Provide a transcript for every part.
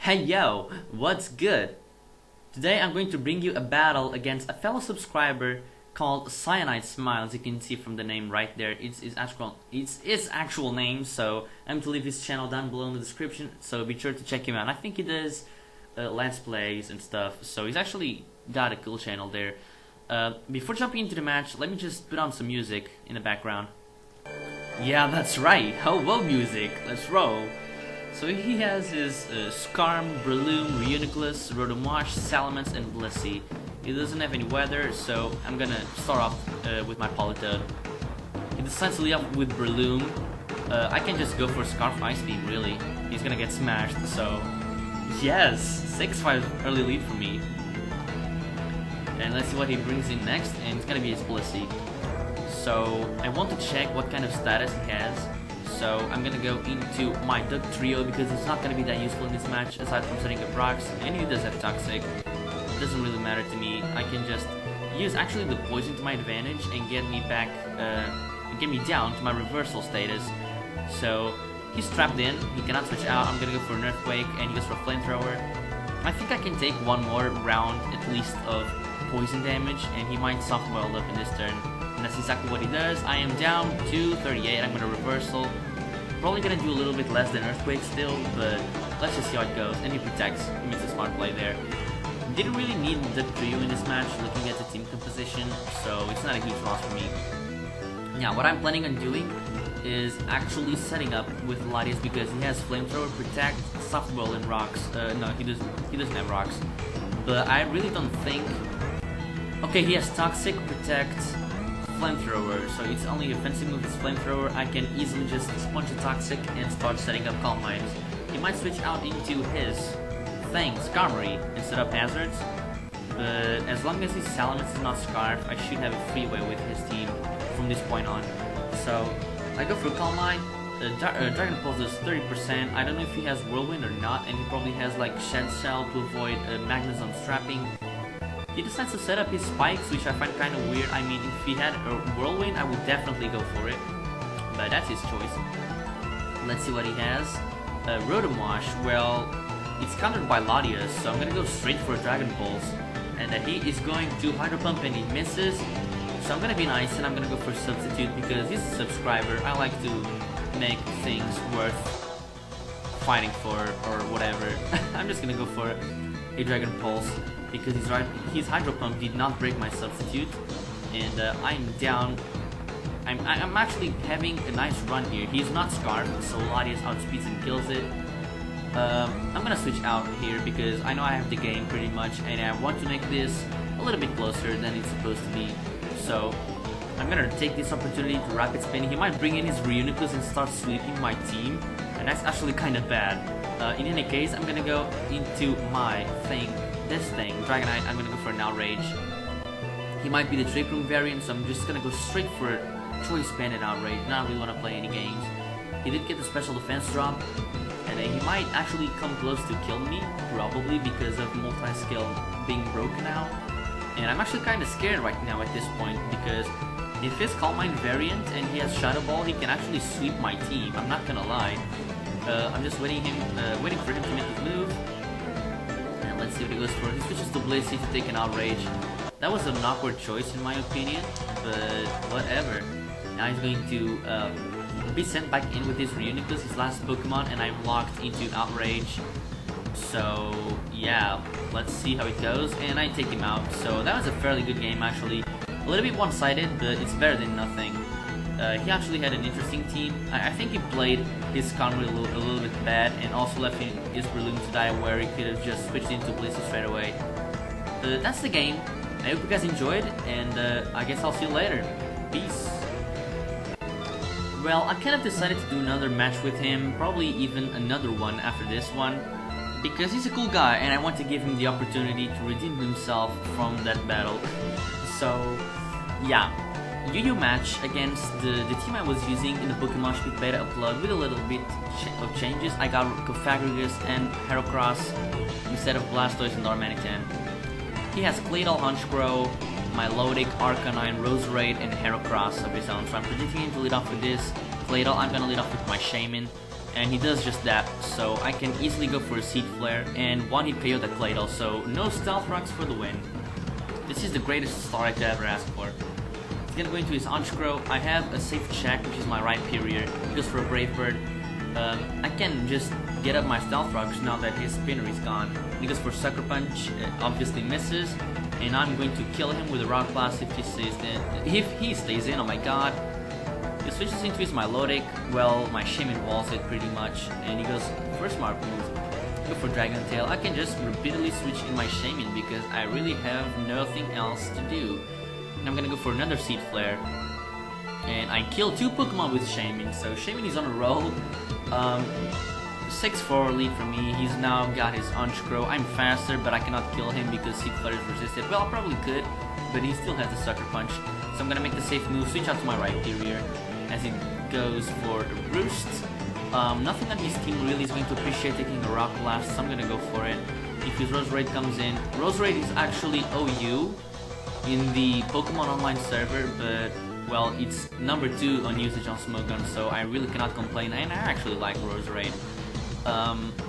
Hey yo, what's good? Today I'm going to bring you a battle against a fellow subscriber called CyanideSmile. As you can see from the name right there, it's his actual name, so I'm going to leave his channel down below in the description, so be sure to check him out. I think he does let's plays and stuff, so he's actually got a cool channel there. Before jumping into the match, let me just put on some music in the background. Yeah, that's right, hello music, let's roll. So he has his Skarm, Breloom, Reuniclus, Rotomosh, Salamence, and Blissey. He doesn't have any weather, so I'm gonna start off with my Politoed. He decides to lead off with Breloom. I can just go for Scarf Ice Beam, really. He's gonna get smashed, so... Yes! 6-5 early lead for me. And let's see what he brings in next, and it's gonna be his Blissey. So, I want to check what kind of status he has. So I'm gonna go into my Duck Trio because it's not gonna be that useful in this match aside from setting up rocks, and he does have Toxic. It doesn't really matter to me. I can just use actually the poison to my advantage and get me back, get me down to my reversal status. So he's trapped in, he cannot switch out. I'm gonna go for an Earthquake and he goes for a Flamethrower. I think I can take one more round at least of poison damage and he might soft boil up in this turn. And that's exactly what he does. I am down to 38, I'm gonna reversal. Probably gonna do a little bit less than Earthquake still, but let's just see how it goes. And he protects, he makes a smart play there. Didn't really need the trio in this match, looking at the team composition, so it's not a huge loss for me. Now, what I'm planning on doing is actually setting up with Latias because he has Flamethrower, Protect, Softball, and Rocks. No, he doesn't have Rocks. But I really don't think... Okay, he has Toxic, Protect, Flamethrower, so it's only offensive with his Flamethrower. I can easily just sponge the Toxic and start setting up Calm Minds. He might switch out into his thing, Skarmory, instead of Hazards, but as long as his Salamence is not Scarf, I should have a freeway with his team from this point on. So, I go for Calm Mind. Dragon Pulse does 30%, I don't know if he has Whirlwind or not, and he probably has like Shed Shell to avoid Magnezone strapping. He decides to set up his spikes, which I find kind of weird. I mean, if he had a Whirlwind, I would definitely go for it. But that's his choice. Let's see what he has. Rotomosh, well, it's countered by Latias, so I'm gonna go straight for a Dragon Pulse. And he is going to Hydro Pump and he misses. So I'm gonna be nice and I'm gonna go for Substitute because he's a subscriber. I like to make things worth fighting for or whatever. I'm just gonna go for a Dragon Pulse because his Hydro Pump did not break my Substitute, and I'm down. I'm actually having a nice run here. He's not Scarf, so Latias outspeeds and kills it. I'm gonna switch out here because I know I have the game pretty much, and I want to make this a little bit closer than it's supposed to be. So I'm gonna take this opportunity to Rapid Spin. He might bring in his Reuniclus and start sweeping my team, and that's actually kind of bad. In any case, I'm gonna go into my thing. This thing, Dragonite, I'm gonna go for an Outrage. He might be the Trick Room variant, so I'm just gonna go straight for a Choice Banded Outrage. Not really wanna play any games. He did get the special defense drop, and he might actually come close to kill me, probably because of multi-skill being broken out. And I'm actually kinda scared right now at this point, because if his Calm Mind variant and he has Shadow Ball, he can actually sweep my team, I'm not gonna lie. I'm just waiting for him to make his move. Let's see what he goes for. He switches to Blissey to take an Outrage. That was an awkward choice in my opinion, but whatever. Now he's going to be sent back in with his Reuniclus, his last Pokemon, and I'm locked into Outrage. So yeah, let's see how it goes, and I take him out. So that was a fairly good game actually. A little bit one-sided, but it's better than nothing. He actually had an interesting team. I think he played his Skarmory a little bit bad and also left his Breloom to die where he could have just switched into Blissey straight away. That's the game. I hope you guys enjoyed, and I guess I'll see you later. Peace. Well, I kind of decided to do another match with him, probably even another one after this one, because he's a cool guy and I want to give him the opportunity to redeem himself from that battle. So, yeah. Yu-Yu match against the team I was using in the Pokemon Speed Beta upload with a little bit of changes. I got Cofagrigus and Heracross instead of Blastoise and Darmanitan. He has Claydol, Honchkrow, Milotic, Arcanine, Roserade, and Heracross of his own, so I'm predicting him to lead off with this. Claydol, I'm gonna lead off with my Shaman. and he does just that, so I can easily go for a Seed Flare and one-hit KO the Claydol, so no Stealth Rocks for the win. This is the greatest start I could ever ask for. He's gonna go into his Honchkrow. I have a safe check, which is my right period. He goes for a Brave Bird. I can just get up my Stealth Rocks now that his spinner is gone. He goes for Sucker Punch, obviously misses, and I'm going to kill him with a Rock Blast if he stays in. If he stays in, oh my god. He switches into his Milotic. Well, my Shaman walls it pretty much, and he goes for a smart move. Go for Dragon Tail. I can just repeatedly switch in my Shaman because I really have nothing else to do. And I'm gonna go for another Seed Flare. And I kill 2 Pokemon with Shaman, so Shaman is on a roll. 6-4 lead for me. He's now got his Honchkrow. I'm faster, but I cannot kill him because Seed Flare is resisted. Well, I probably could, but he still has the Sucker Punch. So I'm gonna make the safe move, switch out to my right period as he goes for the Roost. Nothing on his team really is going to appreciate taking a Rock Blast, so I'm gonna go for it. If his Roserade comes in, Roserade is actually OU in the Pokemon Online server, but well, it's number 2 on usage on Smogon, so I really cannot complain, and I actually like Roserade.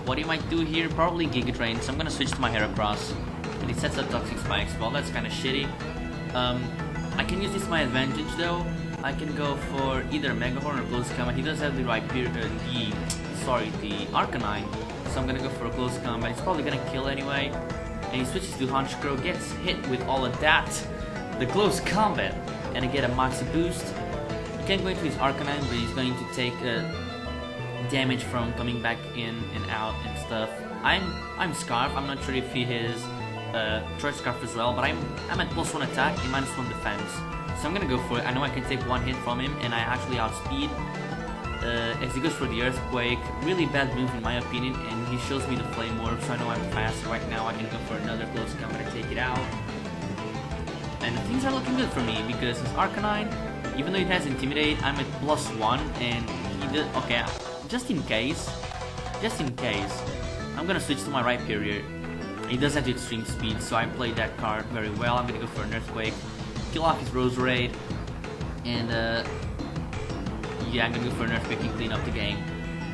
What he might do here, probably Giga Drain, so I'm gonna switch to my Heracross, and he sets up Toxic Spikes. Well, that's kinda shitty. I can use this to my advantage though. I can go for either Mega Horn or Close Combat. He does have the right period, the Arcanine, so I'm gonna go for a Close Combat. He's probably gonna kill anyway, and he switches to Honchkrow, gets hit with all of that, the Close Combat, and I get a Maxi Boost. He can't go into his Arcanine, but he's going to take damage from coming back in and out and stuff. I'm Scarf. I'm not sure if he has Choice Scarf as well, but I'm at +1 attack and -1 defense. So I'm gonna go for it. I know I can take 1 hit from him, and I actually outspeed. As he goes for the Earthquake, really bad move in my opinion, and he shows me the Flame Orb, so I know I'm fast right now. I can go for another Close Combat and take it out. And things are looking good for me because his Arcanine, even though it has Intimidate, I'm at +1, and he did. Okay, just in case, I'm gonna switch to my right period. He does have the Extreme Speed, so I played that card very well. I'm gonna go for an Earthquake, kill off his Roserade, and yeah, I'm gonna go for an Earthquake and clean up the game.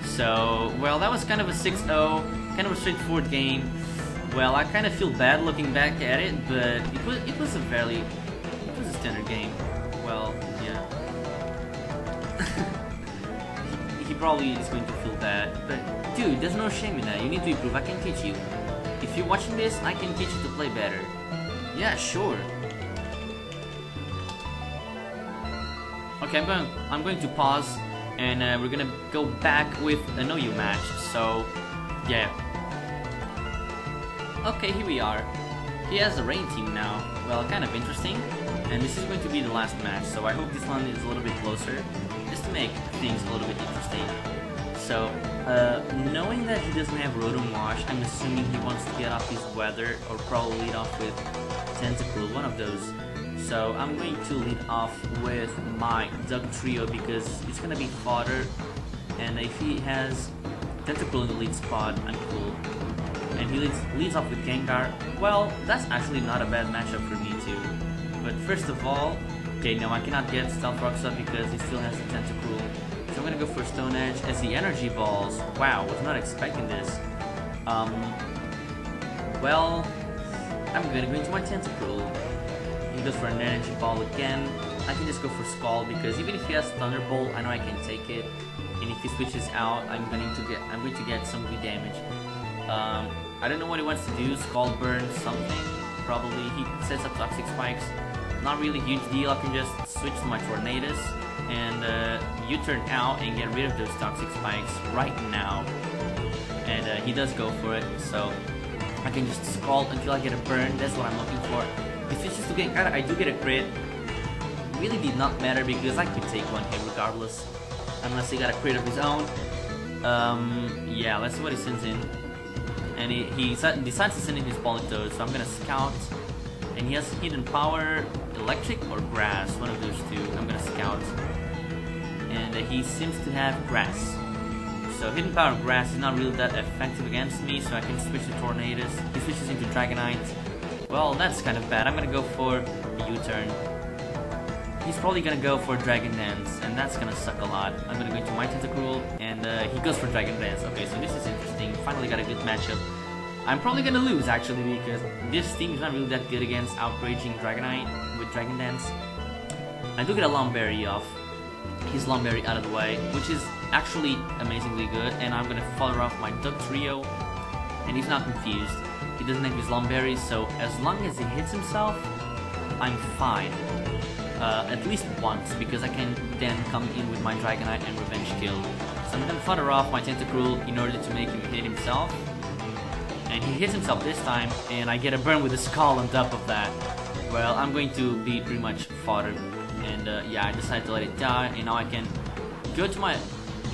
So, well, that was kind of a 6-0, kind of a straightforward game. Well, I kind of feel bad looking back at it, but it was a standard game. Well, yeah. he probably is going to feel bad, but dude, there's no shame in that. You need to improve. I can teach you. If you're watching this, I can teach you to play better. Yeah, sure. Okay, I'm going to pause, and we're gonna go back with an OU match. So, yeah. Okay, here we are. He has a rain team now. Well, kind of interesting. And this is going to be the last match, so I hope this one is a little bit closer, just to make things a little bit interesting. So, knowing that he doesn't have Rotom Wash, I'm assuming he wants to get off his Weather, or probably lead off with Tentacle, one of those. So I'm going to lead off with my Duck Trio because it's gonna be fodder, and if he has Tentacle in the lead spot, I'm cool. And he leads off with Gengar. Well, that's actually not a bad matchup for me too. But first of all, okay, no, I cannot get Stealth Rocks up because he still has the Tentacle. So I'm gonna go for Stone Edge as the Energy Balls. Wow, was not expecting this. Well, I'm gonna go into my Tentacle. He goes for an Energy Ball again. I can just go for Scald because even if he has Thunderbolt, I know I can take it. And if he switches out, I'm going to get some good damage. I don't know what he wants to do. Scald Burn something. Probably he sets up Toxic Spikes. Not really a huge deal. I can just switch to my Tornadus and U-turn out and get rid of those Toxic Spikes right now. And he does go for it. So I can just Scald until I get a burn. That's what I'm looking for. If it's just to get I do get a crit. Really did not matter because I could take 1 hit regardless. Unless he got a crit of his own. Yeah, let's see what he sends in. And he decides to send in his Politoed, so I'm gonna Scout. And he has Hidden Power, Electric or Grass, one of those two. I'm gonna Scout. And he seems to have Grass. So Hidden Power Grass is not really that effective against me, so I can switch to Tornadus. He switches into Dragonite. Well, that's kind of bad. I'm gonna go for a U-turn. he's probably gonna go for Dragon Dance, and that's gonna suck a lot. I'm gonna go into my Tentacruel, and he goes for Dragon Dance. Okay, so this is interesting. Finally got a good matchup. I'm probably gonna lose actually because this team is not really that good against outraging Dragonite with Dragon Dance. I do get a Lomberry off. His Lomberry out of the way, which is actually amazingly good, and I'm gonna follow off my Duck Trio, and he's not confused. He doesn't have his Lomberry, so as long as he hits himself, I'm fine. At least once, because I can then come in with my Dragonite and Revenge Kill. So I'm gonna fodder off my Tentacruel in order to make him hit himself. And he hits himself this time, and I get a burn with a Skull on top of that. Well, I'm going to be pretty much foddered. And yeah, I decided to let it die, and now I can go to my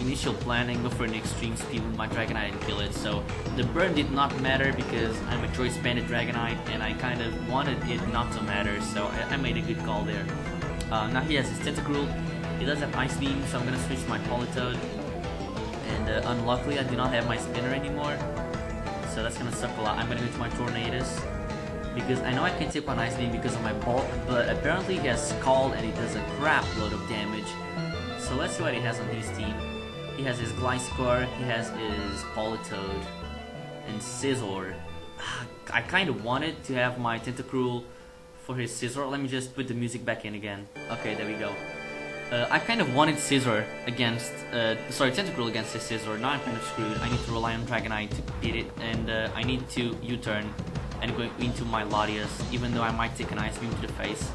initial plan and go for an extreme speed with my Dragonite and kill it. So the burn did not matter because I'm a choice banded Dragonite, and I kind of wanted it not to matter, so I made a good call there. Now he has his Tentacruel. He does have Ice Beam, so I'm gonna switch to my Politoed. And unluckily, I do not have my Spinner anymore, so that's gonna suck a lot. I'm gonna go to my Tornadus because I know I can take on Ice Beam because of my Bolt, but apparently he has Scald and he does a crap load of damage. So let's see what he has on his team. He has his Gliscor, he has his Politoed, and Scizor. I kind of wanted to have my Tentacruel for his Scizor. Let me just put the music back in again. Okay, there we go. I kind of wanted Scizor against, Tentacruel against his Scizor. Now I'm kind of screwed. I need to rely on Dragonite to beat it, and I need to U-turn and go into my Latias, even though I might take an Ice Beam to the face.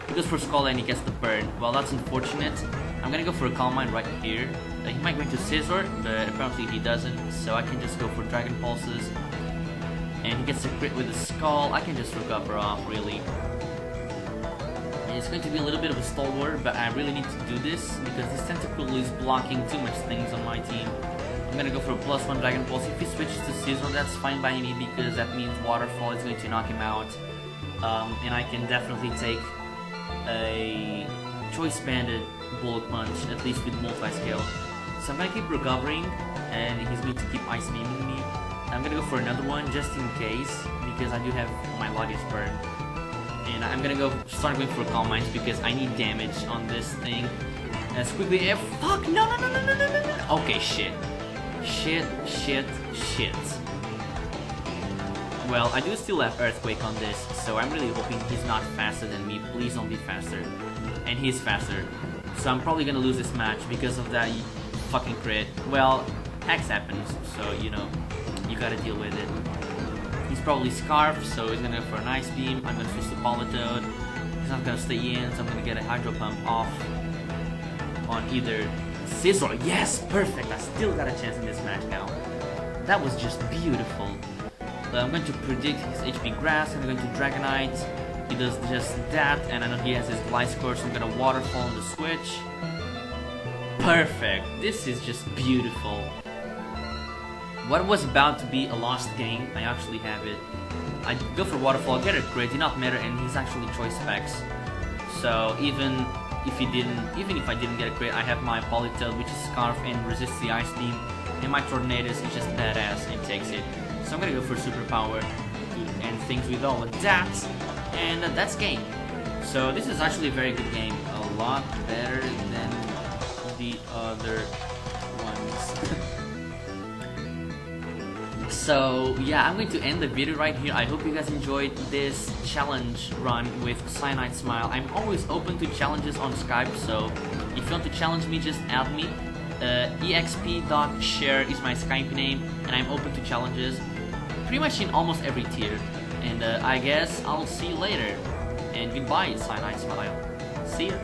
He goes for Skull and he gets the burn. Well, that's unfortunate. I'm gonna go for a Calm Mind right here. He might go into Scizor, but apparently he doesn't, so I can just go for Dragon Pulses. And he gets a crit with a Skull. I can just recover off, really. And it's going to be a little bit of a stalwart, but I really need to do this because this Tentacruel is blocking too much things on my team. I'm gonna go for a +1 Dragon Pulse. If he switches to Scizor, that's fine by me because that means Waterfall is going to knock him out. And I can definitely take a Choice Banded Bullet Punch, at least with multi-scale. So I'm gonna keep recovering, and he's going to keep Ice Beaming me. I'm gonna go for another one just in case, because I do have my Latias burn. And I'm gonna start going for Calm Minds because I need damage on this thing as quickly as fuck. No. Okay, shit. Well, I do still have Earthquake on this, so I'm really hoping he's not faster than me. Please don't be faster. And he's faster. So I'm probably gonna lose this match because of that fucking crit. Well, X happens, so you know, you gotta deal with it. He's probably Scarf, so he's gonna go for an Ice Beam. I'm gonna switch to Politoed. He's not gonna stay in, so I'm gonna get a Hydro Pump off on either Scizor. Yes, perfect. I still got a chance in this match now. That was just beautiful. I'm going to predict his HP Grass. I'm going to Dragonite. He does just that, and I know he has his Gliscor, so I'm gonna Waterfall on the switch. Perfect. This is just beautiful. What was about to be a lost game, I actually have it. I go for Waterfall, get a crit, did not matter, and he's actually Choice Specs. So even if I didn't get a crit, I have my Politoed, which is Scarf and resists the Ice Beam, and my Tornadus is just badass and takes it. So I'm gonna go for Superpower to end things with all of that, and that's game. So this is actually a very good game, a lot better than the other ones. So yeah, I'm going to end the video right here. I hope you guys enjoyed this challenge run with CyanideSmile. I'm always open to challenges on Skype, so if you want to challenge me, just add me. exp.share is my Skype name, and I'm open to challenges pretty much in almost every tier. And I guess I'll see you later. And goodbye, CyanideSmile. See ya.